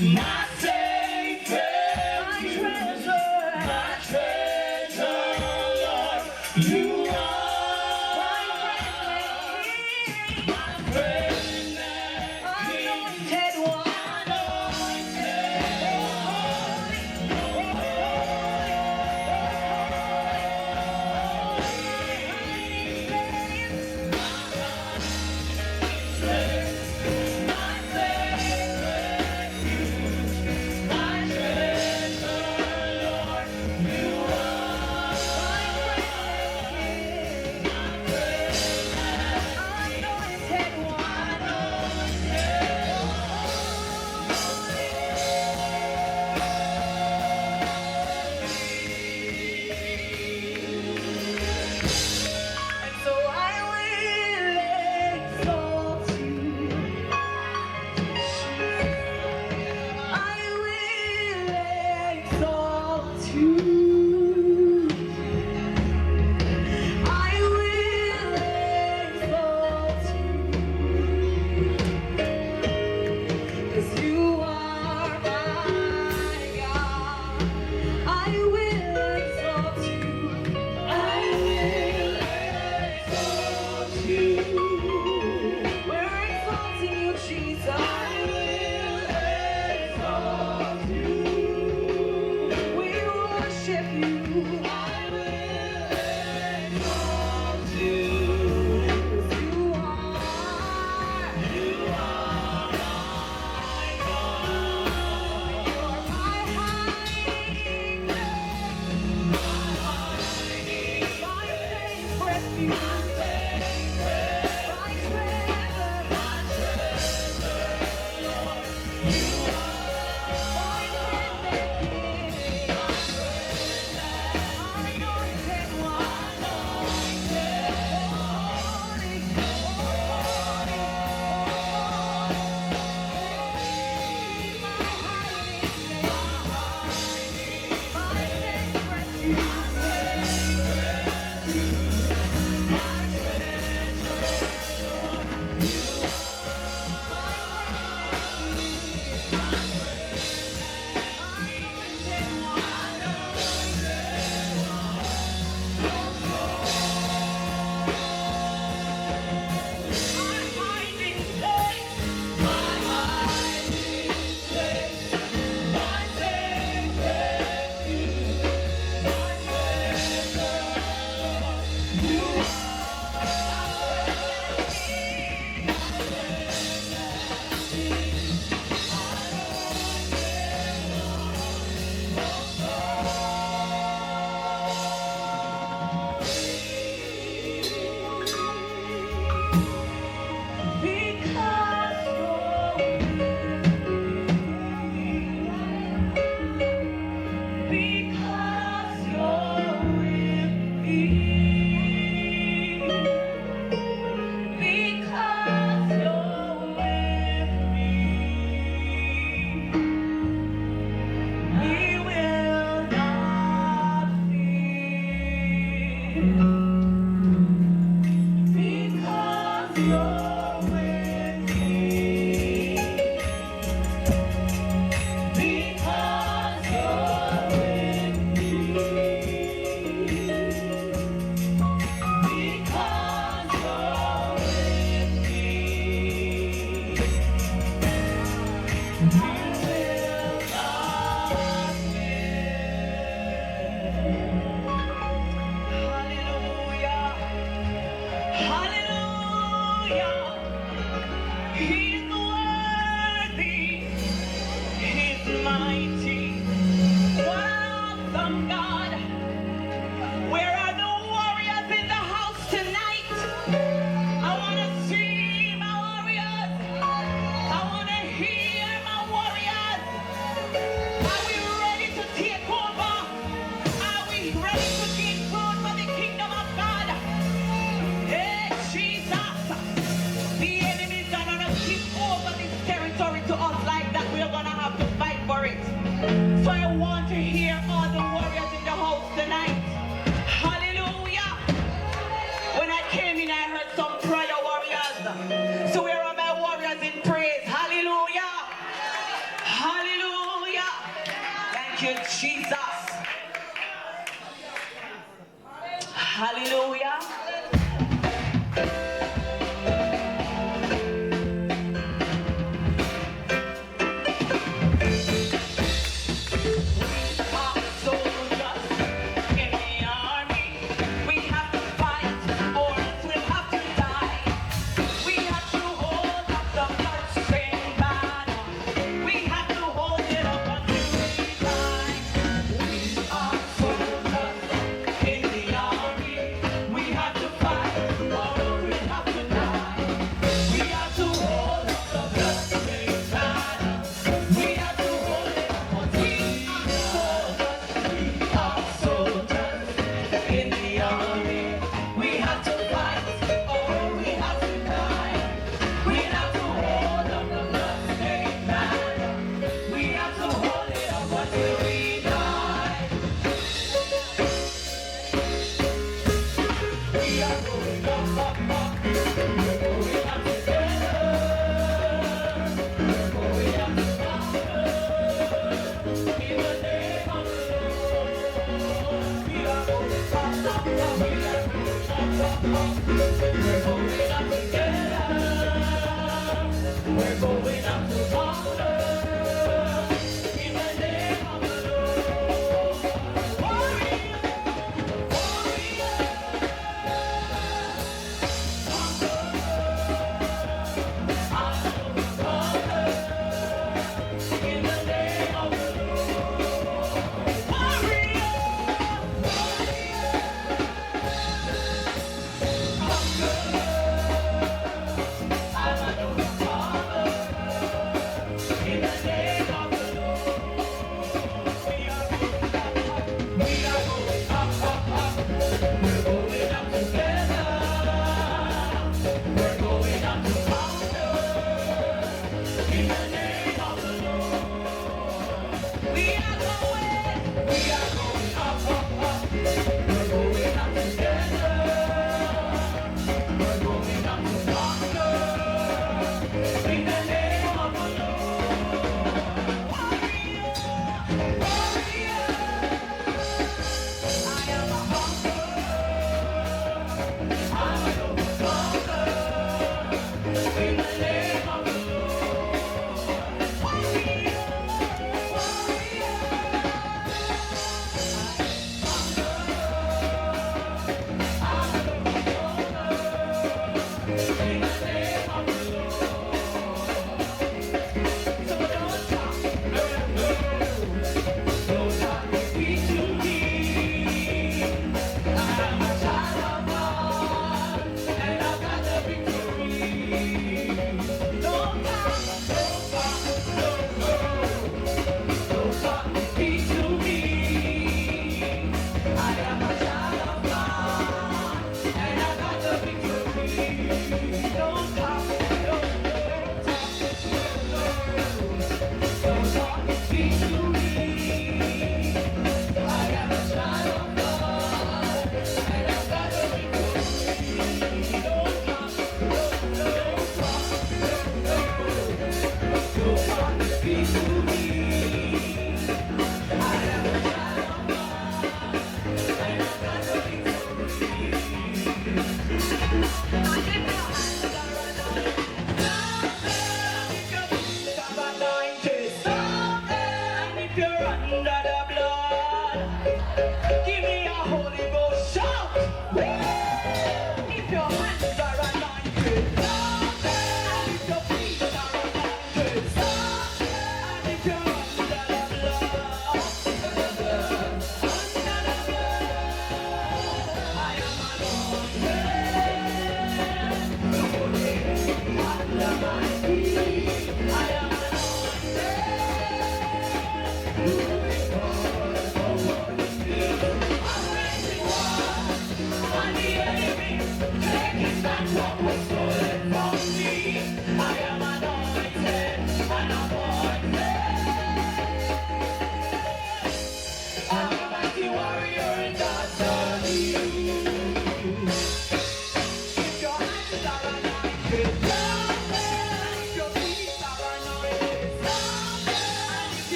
my safe refuge, my treasure, Lord. You are my friend and anointed one, So where are my warriors in praise? Hallelujah! Hallelujah! Jesus. Hallelujah.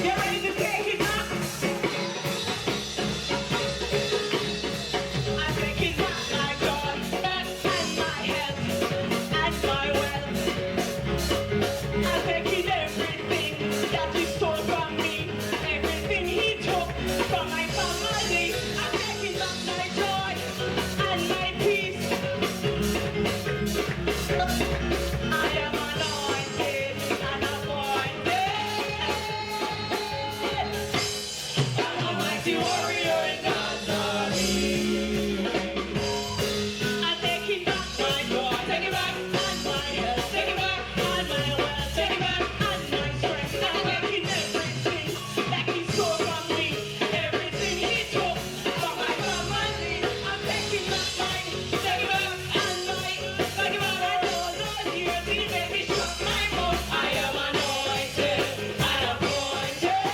Get ready to take it back. I'm taking back my joy and my health and my wealth. I'm taking everything that he stole from me, everything he took from my family. I'm taking back my joy and my peace. I am anointed and appointed. I'm a mighty warrior in God's army. I'm taking back my joy, take it back, and my health, take it back, and my wealth, take it back, and my strength. I'm taking everything that he stole from me, everything he took from my family. I'm taking back mine, take it back, and my, take it back, and all those years he made me shut my mouth. I am anointed and appointed.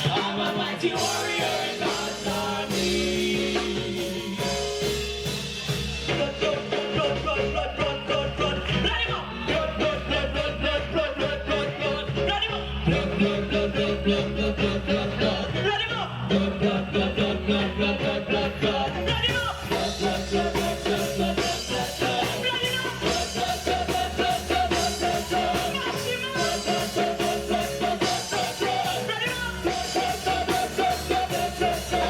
I'm a mighty warrior in God's army. Blood, blood, blood, blood, blood, blood, blood, blood. Blood him up. Blood, blood, blood, blood, blood, blood, blood, blood, blood. Blood him up. Blood, blood, blood, blood, blood, blood, blood, blood, blood. Blood him up. Blood, blood, blood, blood, blood, blood, blood, blood, blood. Blood him up. Blood, blood, blood, blood, blood, blood, blood, blood, blood. Blood him up. Blood, blood, blood, blood, blood, blood, blood, blood, blood. Mash him up. Blood, blood, blood, blood, blood, blood, blood, blood, blood. Blood him up. Blood, blood, blood, blood, blood, blood, blood, blood, blood.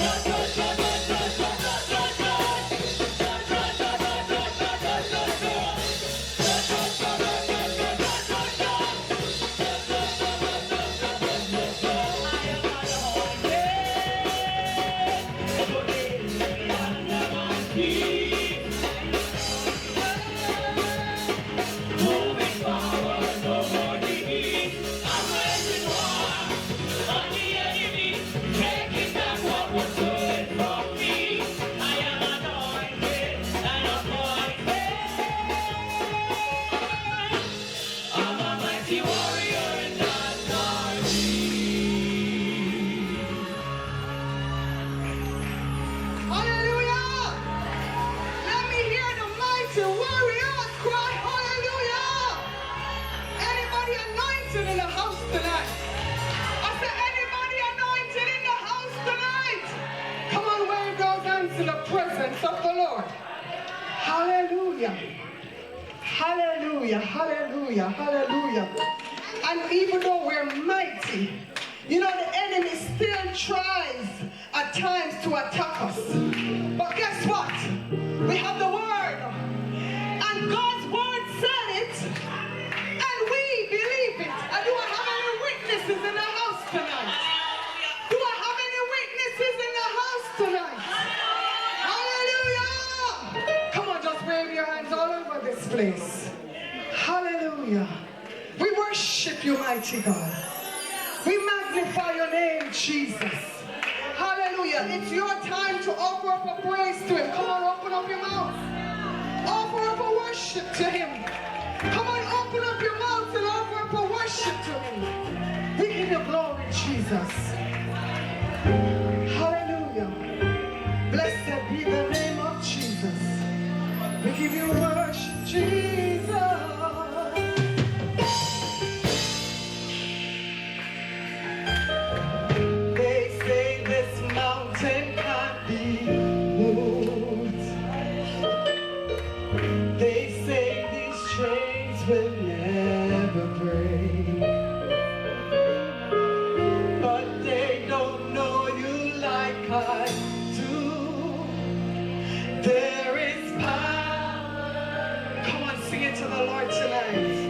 Blood, blood, blood, blood, blood, blood, blood, blood, blood. Moving forward, no more defeat. I'm waging war on the enemy, taking back what was stolen from me. I am anointed and appointed. I'm a mighty warrior in God's army. Hallelujah! Let me hear the mighty warriors cry hallelujah! Anybody anointed in the house tonight? I said anybody anointed in the house tonight? Come on, wave those hands in the presence of the Lord. Hallelujah! Hallelujah! Hallelujah! Hallelujah! And even though we're mighty, you know the enemy still tries at times to attack us. But guess what? We have the word. And God's word said it. And we believe it. And do I have any witnesses in the house tonight? Do I have any witnesses in the house tonight? Hallelujah! Come on, just wave your hands all over this place. Hallelujah. We worship you, mighty God. We magnify your name, Jesus. Hallelujah. It's your time to offer up a praise to him. Come on, open up your mouth. Offer up a worship to him. Come on, open up your mouth and offer up a worship to him. We give you glory, Jesus. Hallelujah. Blessed be the name of Jesus. We give you worship, Jesus. They say this mountain can't be moved. They say these chains will never break. But they don't know you like I do. There is power. Come on, sing it to the Lord tonight.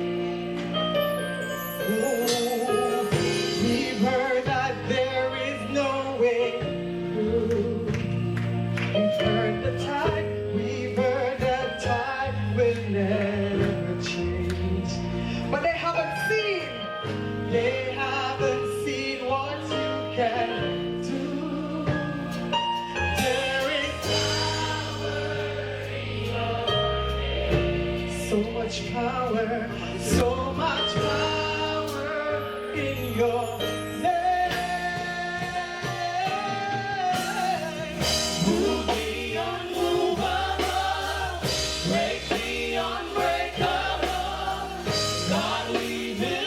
Oh, we've heard that there is no way through. We've heard the tide, we've heard that tide will never change. But they haven't seen what you can do. There is power in your name. So much power in your name. Move the unmovable, break the unbreakable. God, we believe.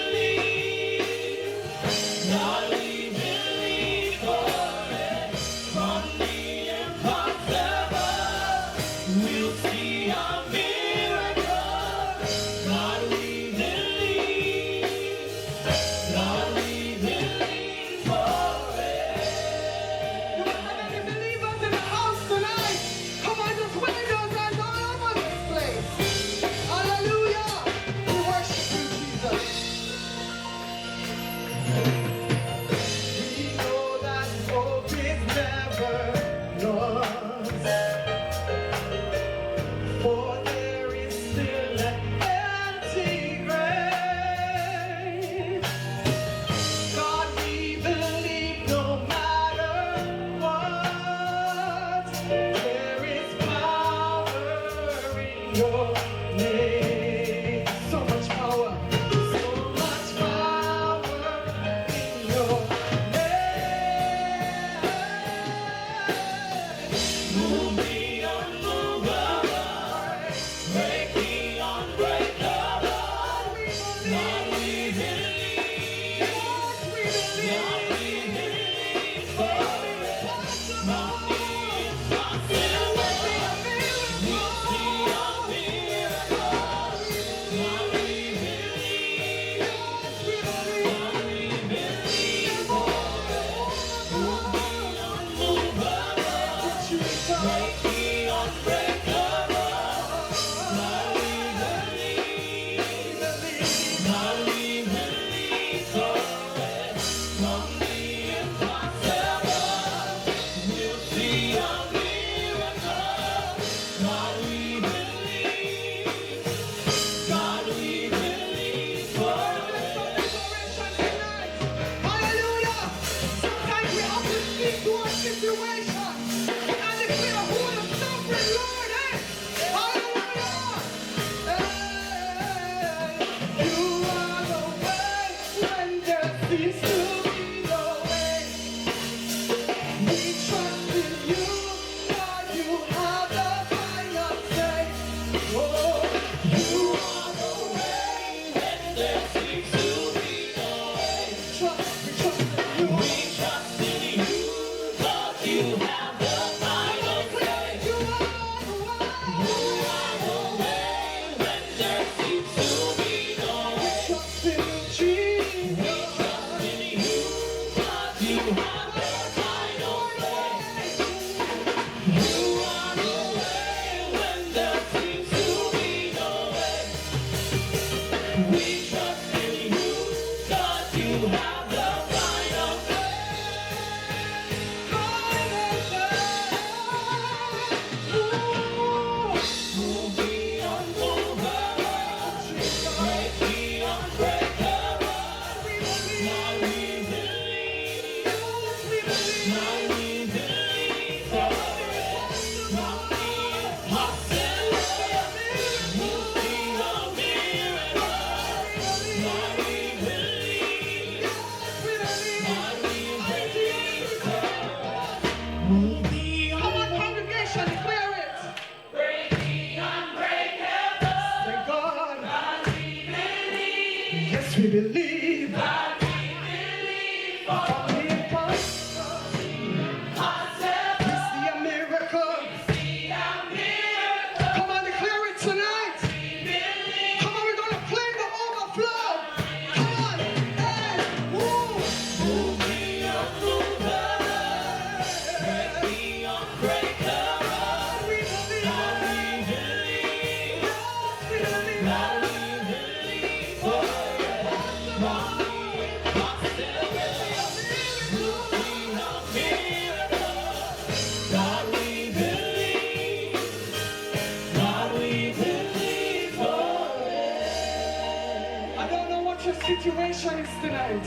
Situation is tonight.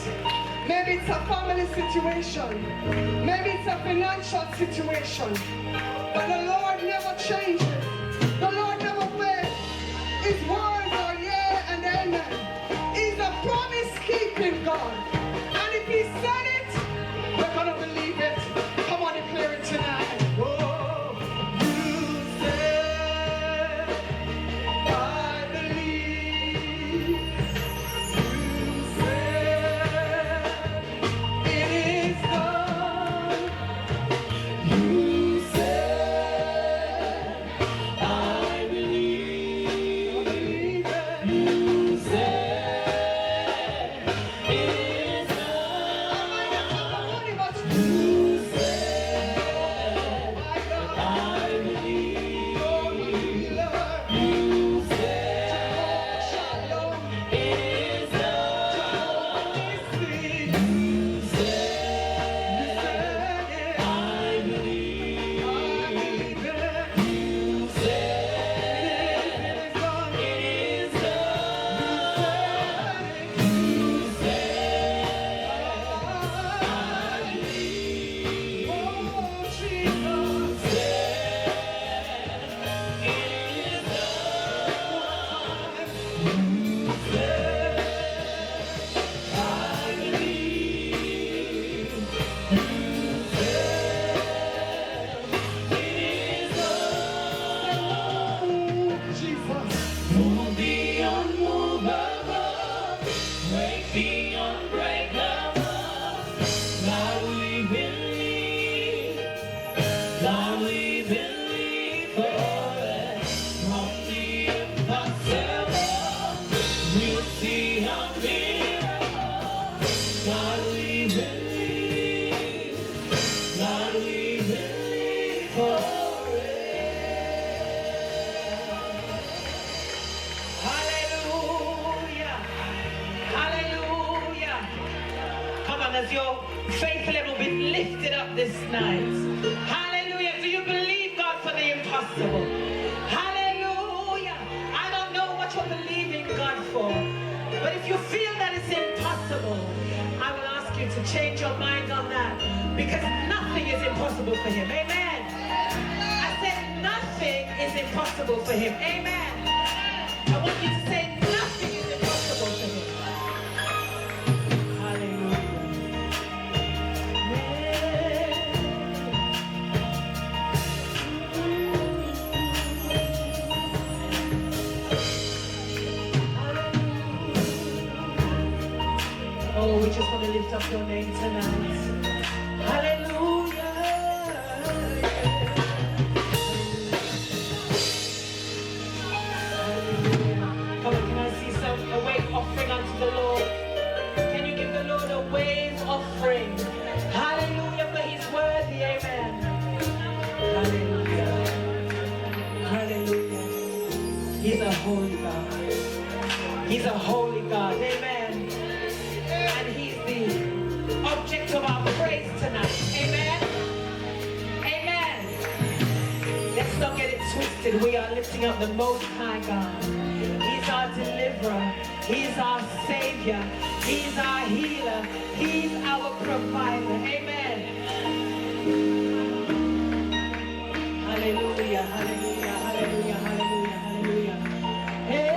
Maybe it's a family situation. Maybe it's a financial situation. But the Lord never changes. The Lord never fails. His words are yea and amen. He's a promise-keeping God. And if He said it, we're going to believe it. Come on, declare it tonight. Oh, you said, I believe. As your faith level be lifted up this night. Hallelujah. Do you believe God for the impossible? Hallelujah. I don't know what you're believing God for, but if you feel that it's impossible, I will ask you to change your mind on that, because nothing is impossible for Him. Amen. I said nothing is impossible for Him. Amen. I want you to say nothing is impossible for Him. Oh, we just want to lift up your name tonight. Hallelujah. Come on, can I see some a wave offering unto the Lord? Can you give the Lord a wave offering? Hallelujah, for He's worthy. Amen. Hallelujah. Hallelujah. He's a holy God. He's a holy God. Amen. Object of our praise tonight. Amen. Amen. Let's not get it twisted. We are lifting up the Most High God. He's our deliverer. He's our Savior. He's our healer. He's our provider. Amen. Hallelujah. Hallelujah. Hallelujah. Hallelujah. Hallelujah. Hey.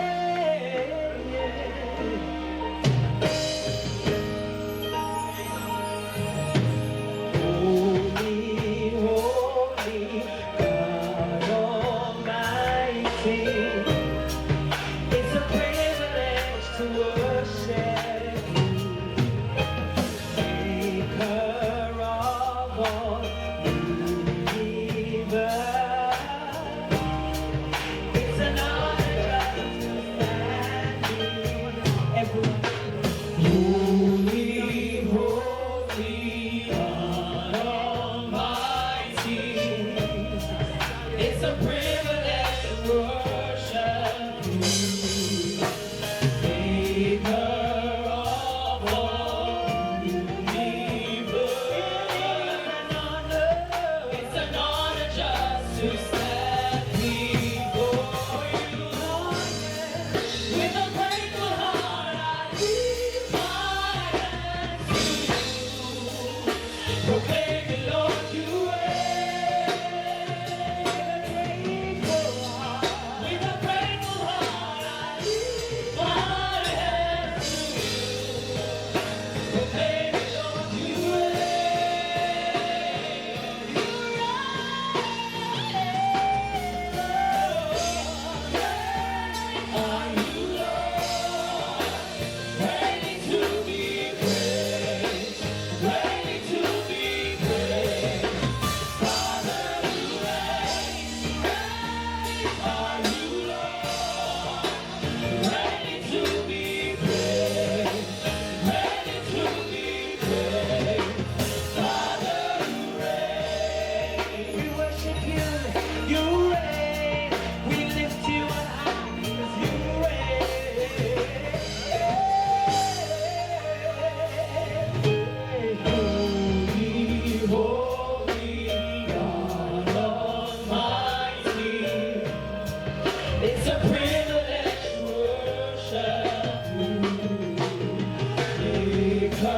It's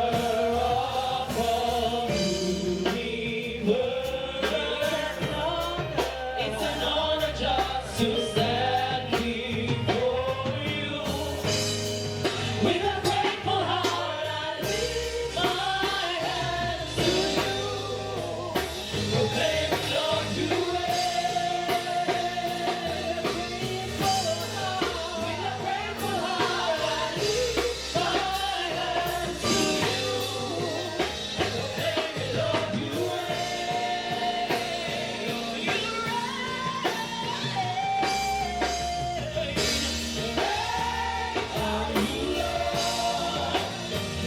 an honor just to stand before you. With a grateful heart, I lift my hands to you. Proclaim, Lord, you reign. With a grateful heart, I lift my hands to you. Proclaim, Lord, you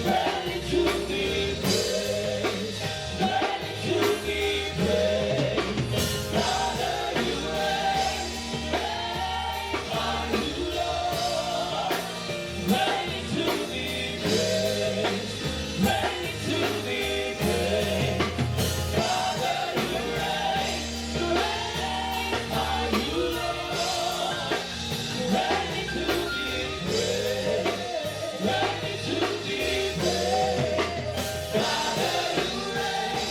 ready to be praised, ready to be praised. Father, you reign, are you Lord? Ready to be praised, ready to be praised. Father, you reign, are you Lord? Ready to be praised, ready to be praised. Father, you reign,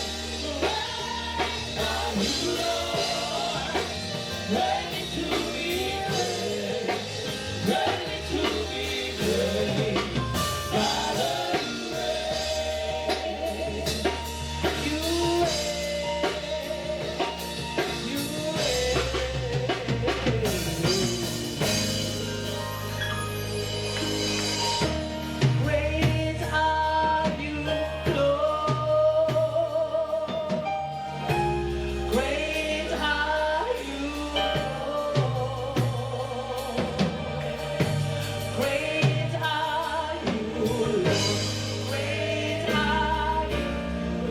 are you Lord? Ready to be praised, ready to be praised. Father, you Great are you, Lord. Great are you, Lord. Great are you, Lord. Great are you,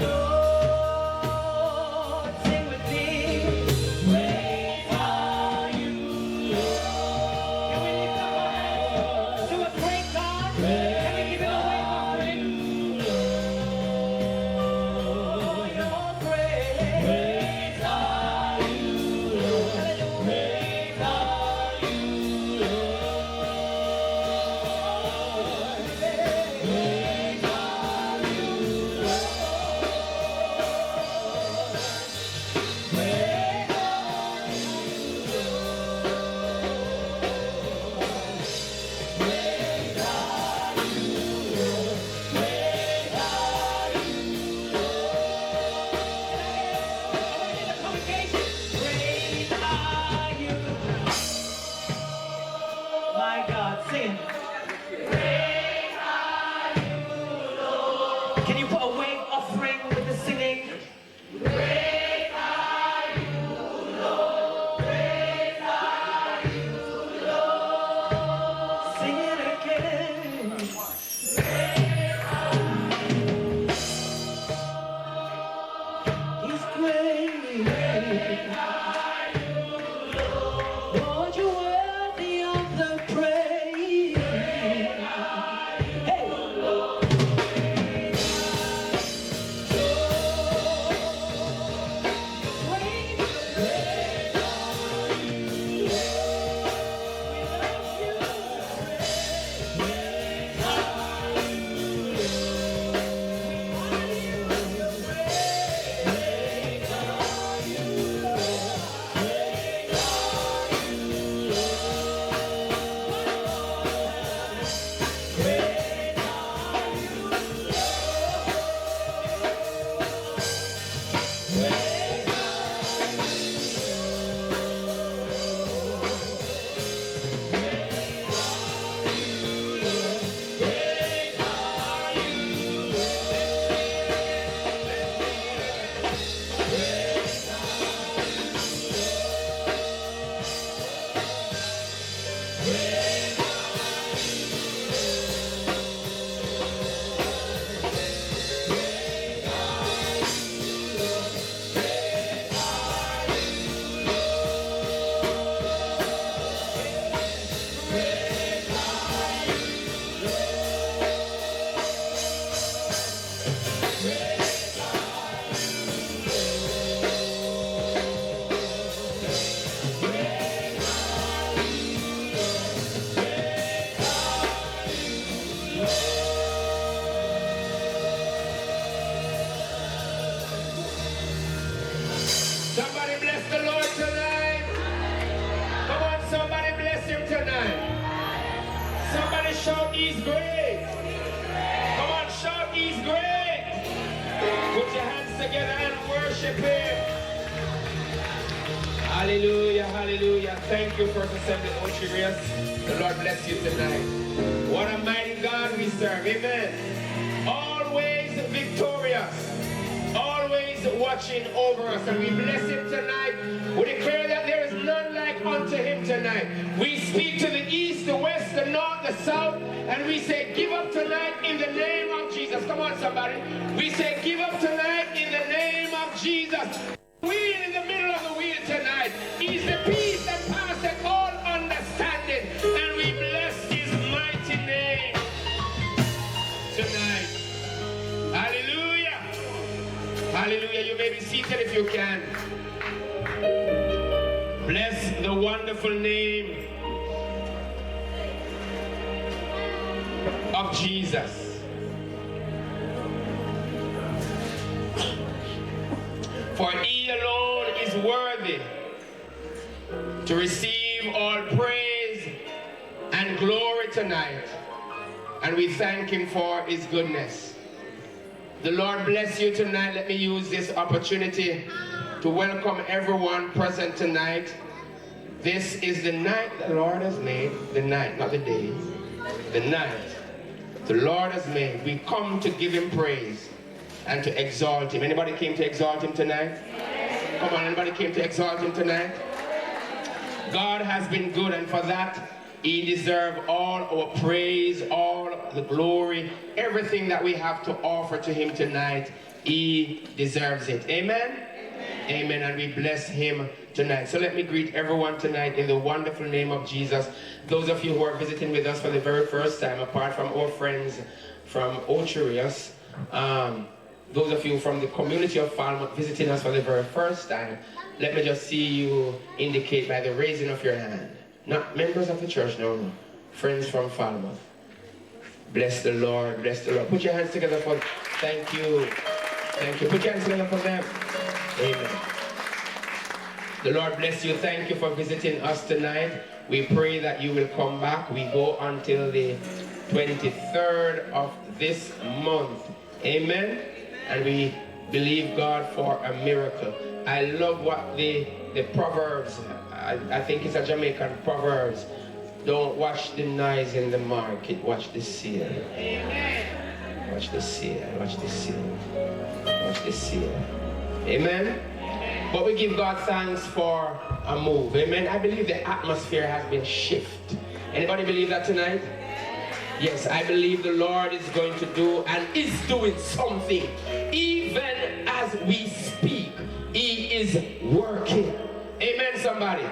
Lord. Sing with me. Great are you, Lord. Can we lift up our hands to a great God? Can we give it away offering? Oh, you're great. Great are you, Lord. Great are you, Lord. Great are you, Lord. Great are you, great are you, Lord. Great are you, Lord. In the congregation, great are you. My God, sing. Great are you, Lord. Can you put a wave offering with the singing? Great are you, Lord. Great are you, Lord. Sing it again. He's great. Lord, you're worthy of the praise. Hey. Somebody bless the Lord tonight. Come on, somebody bless him tonight. Somebody shout, he's great. Come on, shout, he's great. Put your hands together and worship him. Hallelujah, hallelujah. Thank you, First Assembly Ocho Rios. The Lord bless you tonight. What a mighty God we serve. Amen. Always victorious. Always watching over us. And we bless him tonight. We declare that there is none like unto him tonight. We speak to the east, the west, the north, the south. And we say, give up tonight in the name of Jesus. Come on, somebody. We say, give up tonight in the name of Jesus. Wheel in the middle of the wheel tonight. He's the peace that passeth all understanding. And we bless his mighty name tonight. Hallelujah. Hallelujah. You may be seated if you can. Bless the wonderful name of Jesus. For he alone is worthy to receive all praise and glory tonight. And we thank him for his goodness. The Lord bless you tonight. Let me use this opportunity to welcome everyone present tonight. This is the night the Lord has made. The night, not the day. The night the Lord has made. We come to give him praise and to exalt him. Anybody came to exalt him tonight? Come on, anybody came to exalt him tonight? God has been good, and for that he deserves all our praise, all the glory, everything that we have to offer to him tonight. He deserves it. Amen? Amen. And we bless him tonight. So let me greet everyone tonight in the wonderful name of Jesus. Those of you who are visiting with us for the very first time, apart from our friends from Ocho Rios, those of you from the community of Falmouth visiting us for the very first time, let me just see you indicate by the raising of your hand. Not members of the church, no. Friends from Falmouth. Bless the Lord, bless the Lord. Put your hands together for, thank you. Thank you. Put your hands together for them. Amen. The Lord bless you. Thank you for visiting us tonight. We pray that you will come back. We go until the 23rd of this month. Amen. And we believe God for a miracle. I love what the Proverbs, I think it's a Jamaican Proverbs. Don't watch the noise in the market, watch the seal. Amen. Watch the seal, watch the seal, watch the seal. Amen. But we give God thanks for a move. Amen. I believe the atmosphere has been shifted. Anybody believe that tonight? Yes, I believe the Lord is going to do and is doing something. Even as we speak, he is working. Amen, somebody.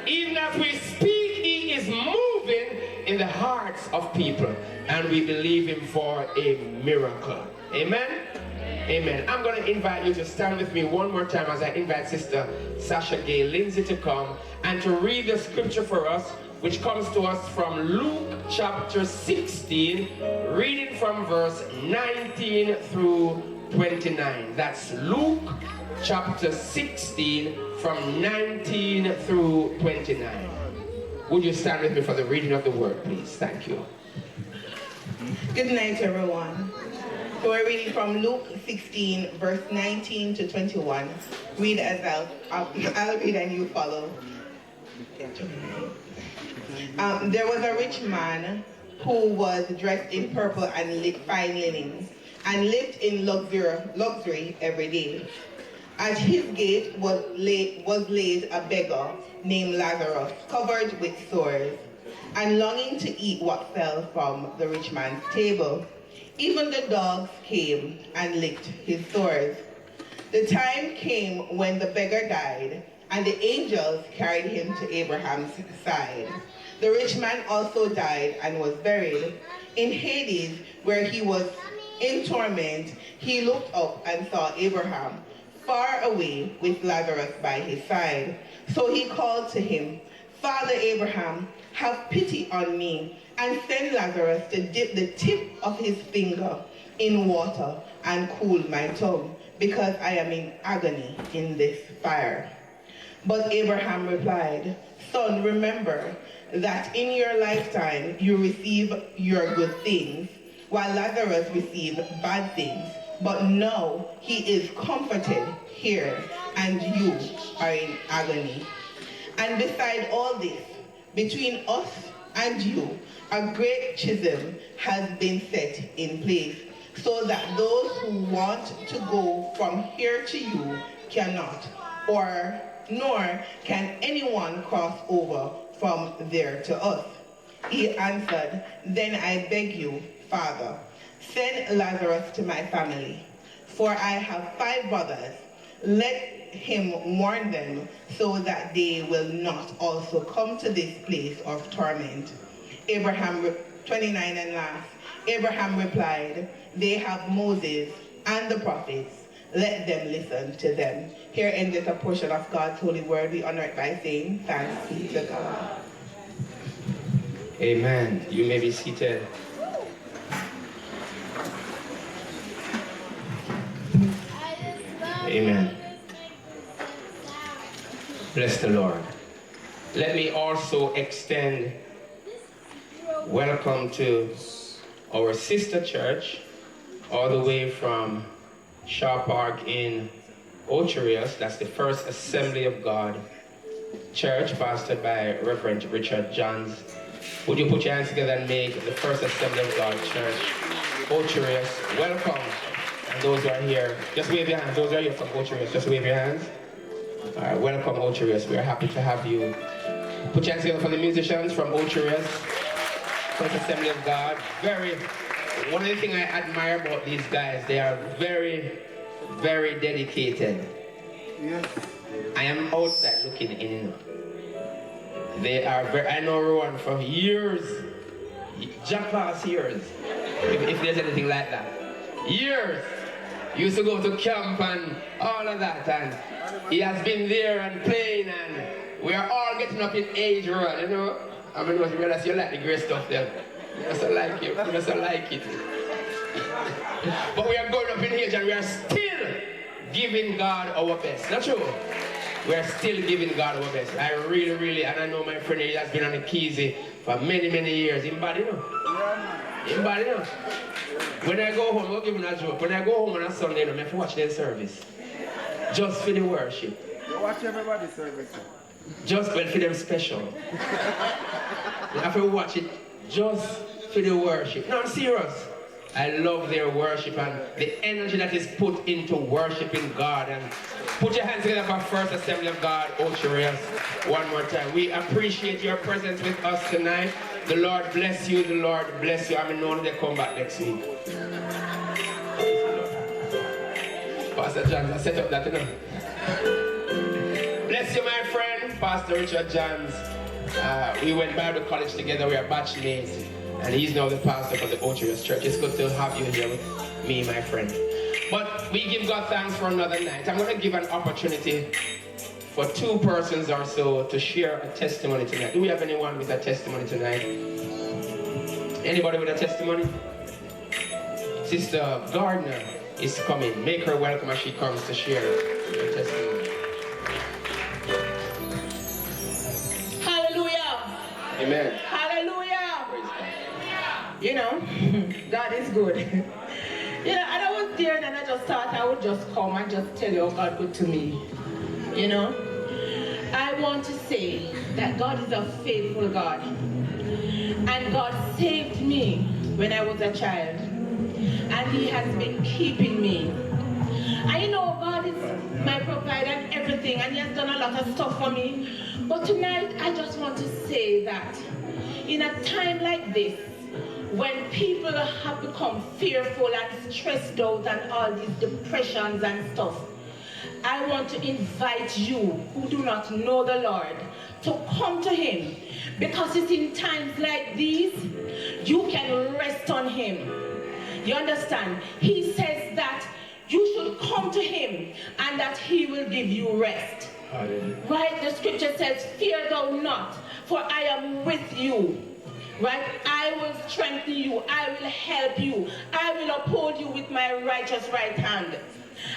Even as we speak, he is moving in the hearts of people. And we believe him for a miracle. Amen? Amen. I'm going to invite you to stand with me one more time as I invite Sister Sasha Gay Lindsay to come and to read the scripture for us, which comes to us from Luke chapter 16, reading from verse 19 through 29. That's Luke chapter 16 from 19 through 29. Would you stand with me for the reading of the word, please? Thank you. Good night, everyone. So we're reading from Luke 16, verse 19 to 21. Read as I'll read and you follow. There was a rich man who was dressed in purple and fine linen, and lived in luxury every day. At his gate was laid a beggar named Lazarus, covered with sores, and longing to eat what fell from the rich man's table. Even the dogs came and licked his sores. The time came when the beggar died, and the angels carried him to Abraham's side. The rich man also died and was buried. In Hades, where he was in torment, he looked up and saw Abraham far away with Lazarus by his side. So he called to him, "Father Abraham, have pity on me, and send Lazarus to dip the tip of his finger in water and cool my tongue, because I am in agony in this fire. But Abraham replied, Son, remember that in your lifetime you receive your good things, while Lazarus received bad things. But now he is comforted here, and you are in agony. And beside all this, between us and you, a great chasm has been set in place, so that those who want to go from here to you cannot, nor can anyone cross over from there to us. He answered, Then I beg you, Father, send Lazarus to my family, for I have 5 brothers. Let him warn them, so that they will not also come to this place of torment. 29 and last, Abraham replied, They have Moses and the prophets. Let them listen to them. Here endeth a portion of God's holy word. We honor it by saying, Thanks be to God. Amen. You may be seated. Amen. Bless the Lord. Let me also extend welcome to our sister church, all the way from Shaw Park in Ocho Rios. That's the First Assembly of God Church, pastored by Reverend Richard Johns. Would you put your hands together and make the First Assembly of God Church, Ocho Rios, welcome. And those who are here, just wave your hands. Those who are here from Ocho Rios, just wave your hands. All right, welcome Ocho Rios. We are happy to have you. Put your hands together for the musicians from Ocho Rios, First Assembly of God. One of the things I admire about these guys, they are very, very dedicated. Yes. I am outside looking in, you know. They are very, I know Rowan for years, jackass years, if there's anything like that. Years. Used to go to camp and all of that, and he has been there and playing, and we are all getting up in age, Rowan, you know. I mean, you realize you like the great stuff there. You must like it. You must like it. But we are going up in age and we are still giving God our best. Not true? We are still giving God our best. I really, and I know my friend he has been on the keys for many years. In body, you know? In body, you know? When I go home, I'll give him a joke. When I go home on a Sunday, I have to watch their service. Just for the worship. You watch everybody's service. Just well for them special. You have to watch it just for the worship. No, I'm serious. I love their worship and the energy that is put into worshiping God. And put your hands together for First Assembly of God, Ocho Rios, one more time. We appreciate your presence with us tonight. The Lord bless you. The Lord bless you. I mean, know they come back next week. Pastor John, I set up that, you know. Bless you, my friend, Pastor Richard Johns. We went Bible college together. We are batchmates. And he's now the pastor for the Ocho Rios Church. It's good to have you here with me, my friend. But we give God thanks for another night. I'm going to give an opportunity for 2 persons or so to share a testimony tonight. Do we have anyone with a testimony tonight? Anybody with a testimony? Sister Gardner is coming. Make her welcome as she comes to share her testimony. Hallelujah. Amen. Hallelujah. Praise God. You know, God is good. You know, and I was there and I just thought I would just come and just tell you how God good to me. You know, I want to say that God is a faithful God. And God saved me when I was a child. And He has been keeping me. And you know, God is my provider and everything, and He has done a lot of stuff for me. But tonight, I just want to say that in a time like this, when people have become fearful and stressed out and all these depressions and stuff, I want to invite you who do not know the Lord to come to Him, because it's in times like these you can rest on Him. You understand? He says that you should come to Him and that He will give you rest. Hallelujah. Right? The scripture says, fear thou not, for I am with you. Right? I will strengthen you. I will help you. I will uphold you with my righteous right hand.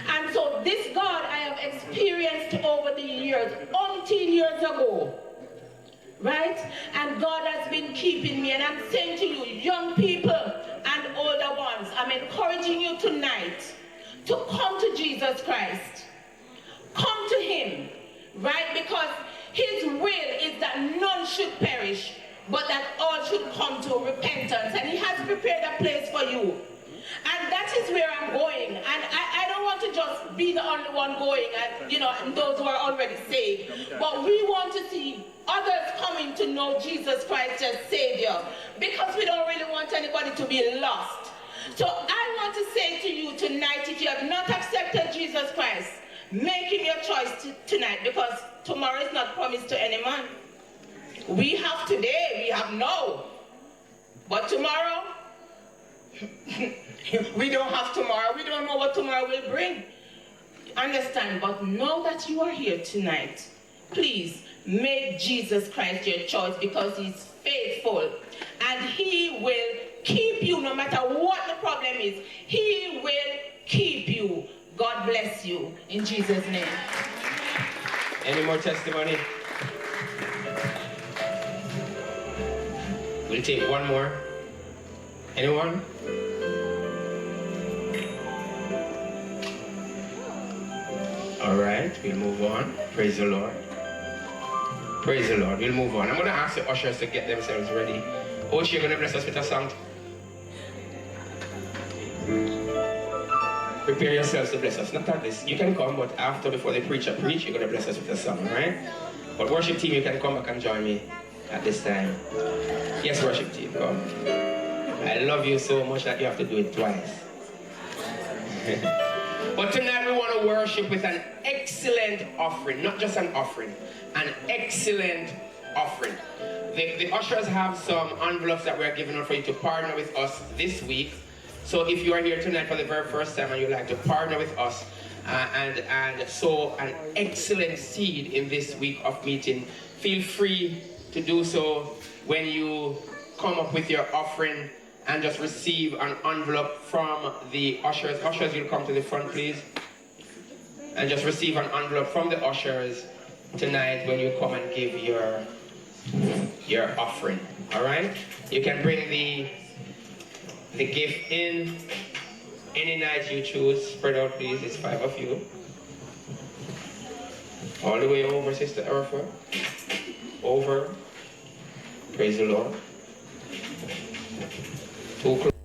And so this God I have experienced over the years, umpteen years ago. Right? And God has been keeping me. And I'm saying to you, young people and older ones, I'm encouraging you tonight to come to Jesus Christ. Come to him. Right? Because his will is that none should perish, but that all should come to repentance. And he has prepared a place for you. And that is where I'm going. And I don't want to just be the only one going, and and those who are already saved. But we want to see others coming to know Jesus Christ as Savior, because we don't really want anybody to be lost. So I want to say to you tonight, if you have not accepted Jesus Christ, make him your choice tonight, because tomorrow is not promised to any man. We have today, we have now. But tomorrow, we don't have tomorrow. We don't know what tomorrow will bring. Understand? But now that you are here tonight, please make Jesus Christ your choice, because he's faithful. And he will keep you no matter what the problem is. He will keep you. God bless you. In Jesus' name. Any more testimony? We'll take one more. Anyone? All right, we'll move on. Praise the Lord. Praise the Lord. We'll move on. I'm going to ask the ushers to get themselves ready. Ocho, you're going to bless us with a song. Prepare yourselves to bless us. Not at this. You can come, but after, before the preacher preach, you're going to bless us with a song, right? But worship team, you can come back and join me at this time. Yes, worship team, come. I love you so much that you have to do it twice. But tonight we want to worship with an excellent offering. Not just an offering, an excellent offering. The ushers have some envelopes that we're giving out for you to partner with us this week. So if you are here tonight for the very first time and you'd like to partner with us and sow an excellent seed in this week of meeting, feel free to do so when you come up with your offering, and just receive an envelope from the ushers. Ushers, you'll come to the front, please. And just receive an envelope from the ushers tonight when you come and give your offering. All right? You can bring the gift in any night you choose. Spread out, please. It's 5 of you. All the way over, Sister Erica. Over. Praise the Lord. Too close.